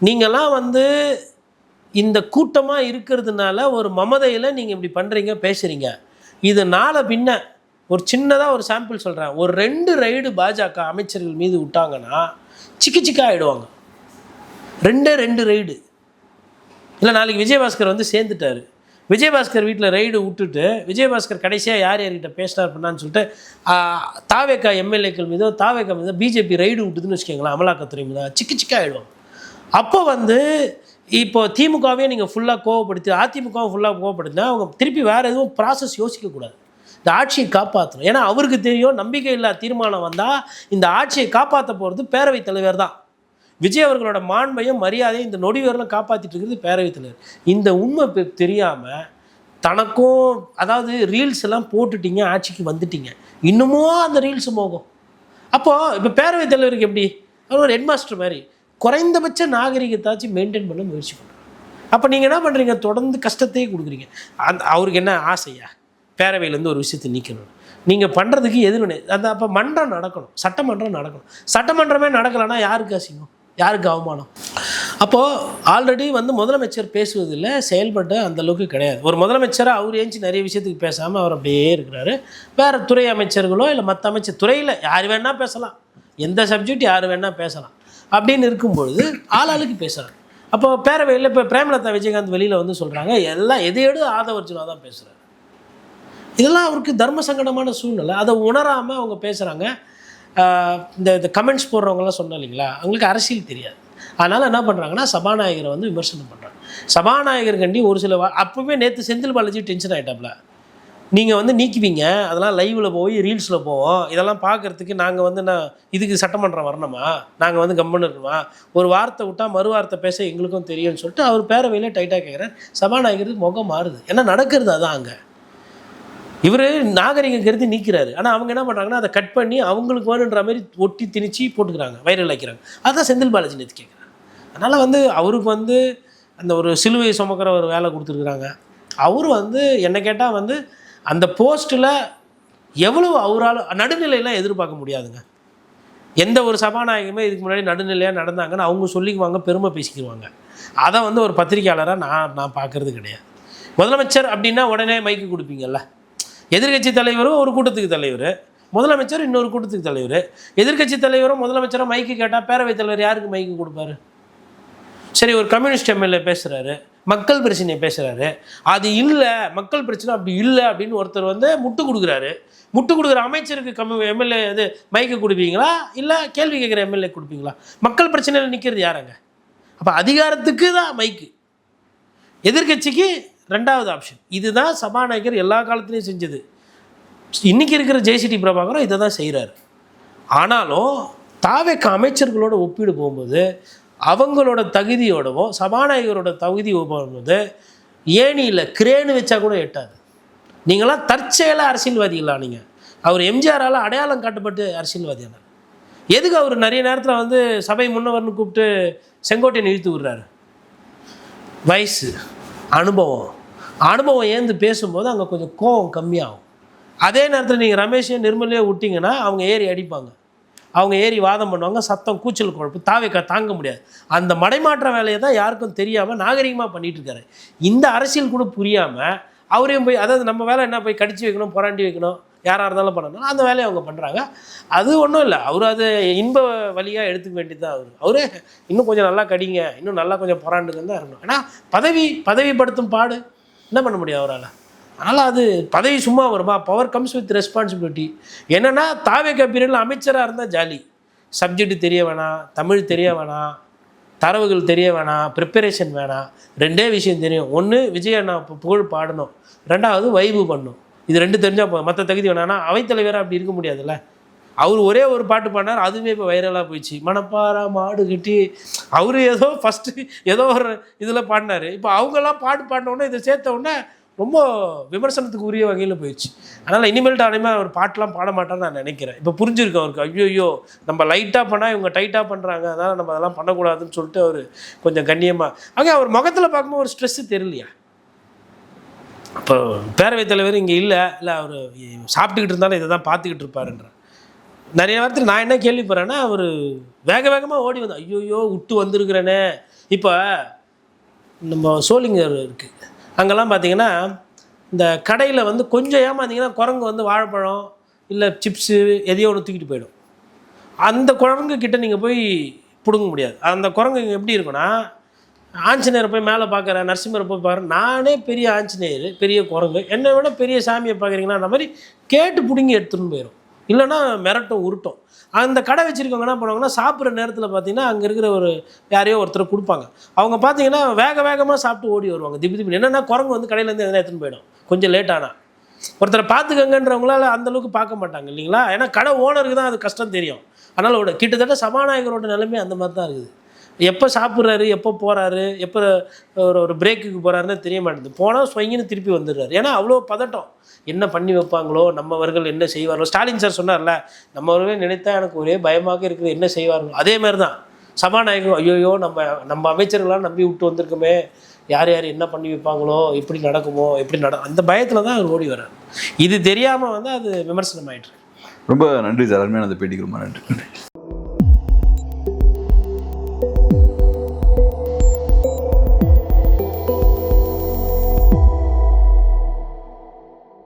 நீங்கள்லாம் வந்து இந்த கூட்டமாக இருக்கிறதுனால ஒரு மமதையில் நீங்கள் இப்படி பண்ணுறீங்க, பேசுகிறீங்க. இது நாளை பின்ன ஒரு சின்னதாக ஒரு சாம்பிள் சொல்கிறேன், ஒரு 2 ரைடு பாஜக அமைச்சர்கள் மீது விட்டாங்கன்னா சிக்கா ஆகிடுவாங்க. 2 ரைடு இல்லை. நாளைக்கு விஜயபாஸ்கர் வந்து சேர்ந்துட்டார், விஜயபாஸ்கர் வீட்டில் ரைடு விட்டுட்டு விஜயபாஸ்கர் கடைசியாக யார் யார்கிட்ட பேசினார் பண்ணான்னு சொல்லிட்டு தாவேக்கா எம்எல்ஏக்கள் மீதோ தாவேக்கா மீதோ பிஜேபி ரைடு விட்டுதுன்னு வச்சுக்கோங்களேன், அமலாக்கத்துறை மீதோ சிக்கா ஆகிடுவாங்க. அப்போ வந்து இப்போ திமுகவே நீங்கள் ஃபுல்லாக கோவப்படுத்தி அதிமுகவும் ஃபுல்லாக கோவப்படுத்தினா அவங்க திருப்பி வேறு எதுவும் ப்ராசஸ் யோசிக்கக்கூடாது, இந்த ஆட்சியை காப்பாற்றணும். ஏன்னா அவருக்கு தெரியும், நம்பிக்கை இல்லா தீர்மானம் வந்தால் இந்த ஆட்சியை காப்பாற்ற போகிறது பேரவைத் தலைவர் தான். விஜய் அவர்களோட மாண்பையும் மரியாதையும் இந்த நொடிவரெலாம் காப்பாற்றிட்டு இருக்கிறது பேரவைத் தலைவர். இந்த உண்மை தெரியாமல் தனக்கும், அதாவது ரீல்ஸ் எல்லாம் போட்டுட்டீங்க, ஆட்சிக்கு வந்துட்டீங்க, இன்னமும் அந்த ரீல்ஸ் போகும். அப்போது இப்போ பேரவைத் தலைவருக்கு எப்படி, அவர் ஒரு ஹெட்மாஸ்டர் மாதிரி குறைந்தபட்ச நாகரிகத்தாச்சும் மெயின்டைன் பண்ண முயற்சி பண்ணுறாங்க. அப்போ நீங்கள் என்ன பண்ணுறீங்க, தொடர்ந்து கஷ்டத்தையே கொடுக்குறீங்க. அவருக்கு என்ன ஆசையா, பேரவையிலேருந்து ஒரு விஷயத்தை நீக்கணும். நீங்கள் பண்ணுறதுக்கு எதிர்வினை அந்த. அப்போ மன்றம் நடக்கணும், சட்டமன்றம் நடக்கணும். சட்டமன்றமே நடக்கலைன்னா யாருக்கு அசிங்கம், யாருக்கு அவமானம்? அப்போது ஆல்ரெடி வந்து முதலமைச்சர் பேசுவதில் செயல்பட்டு அந்தளவுக்கு கிடையாது. ஒரு முதலமைச்சராக அவர் ஏஞ்சி நிறைய விஷயத்துக்கு பேசாமல் அவர் அப்படியே இருக்கிறாரு. வேறு துறை அமைச்சர்களோ இல்லை மற்ற அமைச்சர் துறையில் யார் வேணால் பேசலாம், எந்த சப்ஜெக்ட் யார் வேணால் பேசலாம் அப்படின்னு இருக்கும்பொழுது ஆளாளுக்கு பேசுகிறாங்க. அப்போ பேரவையில் இப்போ பிரேமலதா விஜயகாந்த் வெளியில் வந்து சொல்கிறாங்க, எல்லாம் எதையோடு ஆதவர்ஜுனா தான் பேசுகிறாரு. இதெல்லாம் அவருக்கு தர்ம சங்கடமான சூழ்நிலை. அதை உணராமல் அவங்க பேசுகிறாங்க. இந்த கமெண்ட்ஸ் போடுறவங்கலாம் சொன்னோம் இல்லைங்களா, அவங்களுக்கு அரசியல் தெரியாது. அதனால் என்ன பண்ணுறாங்கன்னா சபாநாயகரை வந்து விமர்சனம் பண்ணுறாங்க. சபாநாயகர் கண்டி ஒரு சில அப்போவே நேற்று செந்தில் பாலாஜி டென்ஷன் ஆகிட்டாப்ல, நீங்கள் வந்து நீக்குவீங்க, அதெல்லாம் லைவில் போய் ரீல்ஸில் போவோம், இதெல்லாம் பார்க்குறதுக்கு நாங்கள் வந்து இதுக்கு சட்டமன்றம் வரணுமா, நாங்கள் வந்து கம்முன்னு இருக்கணுமா, ஒரு வார்த்தை விட்டால் மறு வார்த்தை பேச எங்களுக்கும் தெரியும்னு சொல்லிட்டு அவர் பேரவையிலே டைட்டாக கேட்குறாரு. சபாநாயகருக்கு முகம் மாறுது. ஏன்னா நடக்கிறது அதான். அங்கே இவர் நாகரிகம் கருதி நீக்கிறாரு. ஆனால் அவங்க என்ன பண்ணுறாங்கன்னா அதை கட் பண்ணி அவங்களுக்கு வேணுன்ற மாதிரி ஒட்டி திணிச்சு போட்டுக்கிறாங்க, வைரல் ஆக்கிறாங்க. அதுதான் செந்தில் பாலாஜி நேற்று கேட்குறாங்க. அதனால் வந்து அவருக்கு வந்து அந்த ஒரு சிலுவை சுமக்கிற ஒரு வேலை கொடுத்துருக்குறாங்க. அவர் வந்து என்ன கேட்டால் வந்து அந்த போஸ்ட்டில் எவ்வளோ அவரால் நடுநிலையெல்லாம் எதிர்பார்க்க முடியாதுங்க. எந்த ஒரு சபாநாயகமே இதுக்கு முன்னாடி நடுநிலையாக நடந்தாங்கன்னு அவங்க சொல்லிக்குவாங்க, பெருமை பேசிக்குவாங்க. அதை வந்து ஒரு பத்திரிக்கையாளராக நான் பார்க்குறது கிடையாது. முதலமைச்சர் அப்படின்னா உடனே மைக்கு கொடுப்பீங்கல்ல. எதிர்க்கட்சி தலைவரும் ஒரு கூட்டத்துக்கு தலைவர், முதலமைச்சர் இன்னொரு கூட்டத்துக்கு தலைவர். எதிர்க்கட்சி தலைவரும் முதலமைச்சரும் மைக்கு கேட்டால் பேரவைத் தலைவர் யாருக்கு மைக்கு கொடுப்பாரு? சரி, ஒரு கம்யூனிஸ்ட் எம்எல்ஏ பேசுகிறாரு, மக்கள் பிரச்சனையை பேசுகிறாரு, அது இல்லை மக்கள் பிரச்சனை அப்படி இல்லை அப்படின்னு ஒருத்தர் வந்து முட்டு கொடுக்குறாரு. முட்டு கொடுக்குற அமைச்சருக்கு எம்எல்ஏ இது மைக்கு கொடுப்பீங்களா, இல்லை கேள்வி கேட்குற எம்எல்ஏ கொடுப்பீங்களா? மக்கள் பிரச்சனையில் நிற்கிறது யாருங்க? அப்போ அதிகாரத்துக்கு தான் மைக்கு, எதிர்க்கட்சிக்கு ரெண்டாவது ஆப்ஷன். இதுதான் சபாநாயகர் எல்லா காலத்துலேயும் செஞ்சது. இன்றைக்கி இருக்கிற ஜேசிடி பிரபாகரும் இதை தான் செய்கிறாரு. ஆனாலும் தாவேக்க அமைச்சர்களோட ஒப்பீடு போகும்போது அவங்களோட தகுதியோடவும் சபாநாயகரோட தகுதி போகும்போது ஏணியில் கிரேனு வச்சா கூட எட்டாது. நீங்களாம் தற்செயலாக அரசியல்வாதிகளா? நீங்கள் அவர் எம்ஜிஆரால் அடையாளம் காட்டப்பட்டு அரசியல்வாதியானார். எதுக்கு அவர் நிறைய நேரத்தில் வந்து சபை முன்னவர்னு கூப்பிட்டு செங்கோட்டையை இழுத்து விடுறாரு? வயசு, அனுபவம் ஏந்து பேசும்போது அங்கே கொஞ்சம் கோபம் கம்மியாகும். அதே நேரத்தில் நீங்கள் ரமேஷையும் நிர்மலையோ விட்டிங்கன்னா அவங்க ஏறி அடிப்பாங்க, அவங்க ஏறி வாதம் பண்ணுவாங்க, சத்தம் கூச்சல் குழப்பு தாவேக்கா தாங்க முடியாது. அந்த மடைமாற்ற வேலையை தான் யாருக்கும் தெரியாமல் நாகரிகமாக பண்ணிகிட்டு இருக்காரு. இந்த அரசியல் கூட புரியாமல் அவரையும் போய், அதாவது நம்ம வேலை என்ன போய் கடிச்சு வைக்கணும், புராண்டி வைக்கணும், யாராக இருந்தாலும் பண்ணணும், அந்த வேலையை அவங்க பண்ணுறாங்க. அது ஒன்றும் இல்லை, அவர் அது இன்ப வழியாக எடுத்துக்க வேண்டியது தான். அவரே இன்னும் கொஞ்சம் நல்லா கடிங்க, இன்னும் நல்லா கொஞ்சம் புறாண்டுன்னு தான் இருக்கணும். ஏன்னா பதவிப்படுத்தும் பாடு என்ன பண்ண முடியும் அவரால். அதனால் அது பதவி சும்மா வருமா? Power comes with responsibility. என்னென்னா தாவேக்கா பீரியடில் அமைச்சராக இருந்தால் ஜாலி, சப்ஜெக்ட் தெரிய வேணாம், தமிழ் தெரிய வேணாம், தரவுகள் தெரிய வேணாம், ப்ரிப்பரேஷன் வேணாம். ரெண்டே விஷயம் தெரியும். ஒன்று விஜய் அண்ணா புகழ் பாடணும், ரெண்டாவது வைபு பண்ணணும். இது ரெண்டு தெரிஞ்சால் போதும், மற்ற தகுதி வேணான்னா அவைத்தலைவராக அப்படி இருக்க முடியாதுல்ல. அவர் ஒரே ஒரு பாட்டு பாடினார், அதுவுமே இப்போ வைரலாக போயிடுச்சு. மணப்பாரா மாடு கட்டி அவர் ஏதோ ஃபஸ்ட்டு ஏதோ ஒரு இதில் பாடினார். இப்போ அவங்கெல்லாம் பாடினோடனே இதை சேர்த்த உடனே ரொம்ப விமர்சனத்துக்கு உரிய வகையில் போயிடுச்சு. அதனால் இனிமேல்ட்டு அனிமேல் அவர் பாட்டெலாம் பாட மாட்டான்னு நான் நினைக்கிறேன். இப்போ புரிஞ்சிருக்கேன் அவருக்கு. ஐயோ நம்ம லைட்டாக பண்ணால் இவங்க டைட்டாக பண்ணுறாங்க, அதனால் நம்ம அதெல்லாம் பண்ணக்கூடாதுன்னு சொல்லிட்டு அவர் கொஞ்சம் கண்ணியமாக அங்கே அவர் முகத்தில் பார்க்கும்போது ஒரு ஸ்ட்ரெஸ்ஸு தெரியலையா? அப்போ பேரவைத் தலைவர் இங்கே இல்லை அவர் சாப்பிட்டுக்கிட்டு இருந்தாலும் இதை தான் பார்த்துக்கிட்டு இருப்பாருன்ற நிறைய வாரத்தில் நான் என்ன கேள்விப்படுறேன்னா, அவர் வேகமாக ஓடி வந்து ஐயோயோ விட்டு வந்திருக்கிறேனே. இப்போ நம்ம சோளிங்கர் இருக்குது, அங்கெல்லாம் பார்த்தீங்கன்னா இந்த கடையில் வந்து கொஞ்சம் ஏமாந்தீங்கன்னா குரங்கு வந்து வாழைப்பழம் இல்லை சிப்ஸு எதையோ ஒன்று தூக்கிட்டு போயிடும். அந்த குரங்கு கிட்ட நீங்கள் போய் பிடுங்க முடியாது. அந்த குரங்கு இங்கே எப்படி இருக்குன்னா, ஆஞ்சநேயரை போய் மேலே பார்க்குறேன், நரசிம்மரை போய் பார்க்குறேன், நானே பெரிய ஆஞ்சநேயர் பெரிய குரங்கு, என்னை விட பெரிய சாமியை பார்க்குறீங்கன்னா அந்த மாதிரி கேட்டு பிடுங்கி எடுத்துன்னு போயிடும். இல்லைன்னா மிரட்டும் உருட்டும். அந்த கடை வச்சுருக்கவங்க என்ன பண்ணுவாங்கன்னா, சாப்பிட்ற நேரத்தில் பார்த்தீங்கன்னா அங்கே இருக்கிற ஒரு யாரையோ ஒருத்தர் கொடுப்பாங்க. அவங்க பார்த்தீங்கன்னா வேகமாக சாப்பிட்டு ஓடி வருவாங்க திடீர்னு. என்னென்னா குரங்கு வந்து கடையிலேருந்து எதனா எடுத்துன்னு போயிடும் கொஞ்சம் லேட்டானா. ஒருத்தரை பார்த்துக்கங்கன்றவங்களால அந்தளவுக்கு பார்க்க மாட்டாங்க இல்லைங்களா? ஏன்னா கடை ஓனருக்கு தான் அது கஷ்டம் தெரியும். அதனால் கிட்டத்தட்ட சபாநாயகரோட நிலைமை அந்த மாதிரி தான் இருக்குது. எப்போ சாப்பிட்றாரு, எப்போ போகிறாரு, எப்போ ஒரு பிரேக்குக்கு போகிறாருன்னு தெரிய மாட்டேங்குது. போனால் ஸ்வங்கின்னு திருப்பி வந்துடுறாரு. ஏன்னா அவ்வளோ பதட்டம். என்ன பண்ணி வைப்பாங்களோ, நம்மவர்கள் என்ன செய்வார்களோ. ஸ்டாலின் சார் சொன்னார்ல, நம்மவர்களே நினைத்தா எனக்கு ஒரே பயமாக இருக்குது, என்ன செய்வார்களோ. அதே மாதிரி தான் சபாநாயகரும் ஐயோயோ நம்ம அமைச்சர்களாம் நம்பி விட்டு வந்திருக்கோமே, யார் என்ன பண்ணி வைப்பாங்களோ, எப்படி நடக்குமோ, அந்த பயத்தில் தான் அவர் ஓடி வர்றார். இது தெரியாமல் வந்து அது விமர்சனம் ஆகிட்டு. ரொம்ப நன்றி சார், அருமையான அந்த பேட்டிக்கு ரொம்ப நன்றி.